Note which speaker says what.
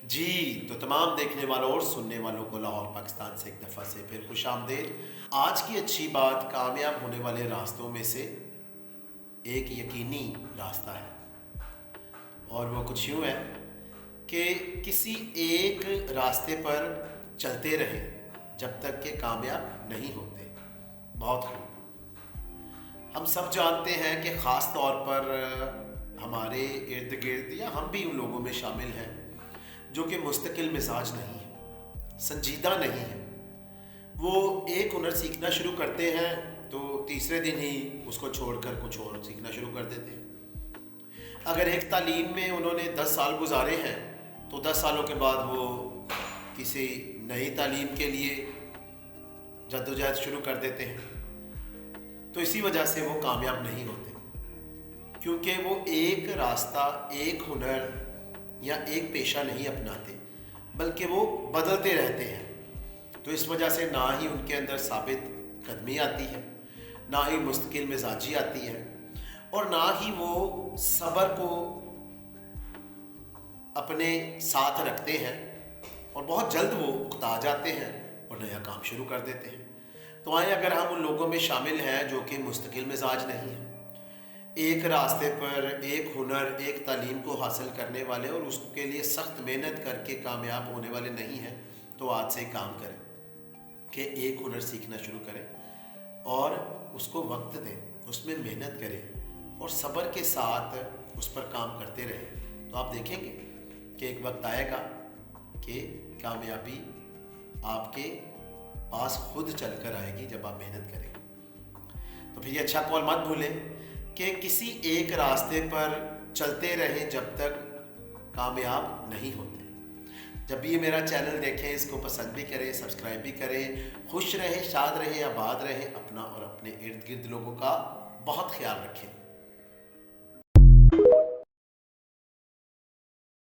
Speaker 1: जी तो तमाम देखने वालों और सुनने वालों को लाहौर पाकिस्तान से एक दफ़ा से फिर खुश आमदेद। आज की अच्छी बात, कामयाब होने वाले रास्तों में से एक यकीनी रास्ता है और वो कुछ यूँ है कि किसी एक रास्ते पर चलते रहें जब तक कि कामयाब नहीं होते। बहुत खूब। हम सब जानते हैं कि ख़ास तौर पर हमारे इर्द गिर्द या हम भी उन लोगों में शामिल हैं जो कि मुस्तकिल मिजाज नहीं है, संजीदा नहीं है। वो एक हुनर सीखना शुरू करते हैं तो तीसरे दिन ही उसको छोड़कर कुछ और सीखना शुरू कर देते हैं। अगर एक तालीम में उन्होंने 10 साल गुजारे हैं तो 10 सालों के बाद वो किसी नई तालीम के लिए जद्दोजहद शुरू कर देते हैं। तो इसी वजह से वो कामयाब नहीं होते, क्योंकि वो एक रास्ता, एक हुनर या एक पेशा नहीं अपनाते, बल्कि वो बदलते रहते हैं। तो इस वजह से ना ही उनके अंदर साबित कदमी आती है, ना ही मुस्तकिल मिजाजी आती है, और ना ही वो सब्र को अपने साथ रखते हैं और बहुत जल्द वो उकता जाते हैं और नया काम शुरू कर देते हैं। तो आए, अगर हम उन लोगों में शामिल हैं जो कि मुस्तकिल मिजाज नहीं है, एक रास्ते पर एक हुनर, एक तालीम को हासिल करने वाले और उसके लिए सख्त मेहनत करके कामयाब होने वाले नहीं हैं, तो आज से काम करें कि एक हुनर सीखना शुरू करें और उसको वक्त दें, उसमें मेहनत करें और सब्र के साथ उस पर काम करते रहें। तो आप देखेंगे कि एक वक्त आएगा कि कामयाबी आपके पास खुद चल कर आएगी जब आप मेहनत करेंगे। तो फिर ये अच्छा कॉल मत भूलें कि किसी एक रास्ते पर चलते रहें जब तक कामयाब नहीं होते। जब भी ये मेरा चैनल देखें, इसको पसंद भी करें, सब्सक्राइब भी करें। खुश रहें, शाद रहें, आबाद रहें। अपना और अपने इर्द गिर्द लोगों का बहुत ख्याल रखें।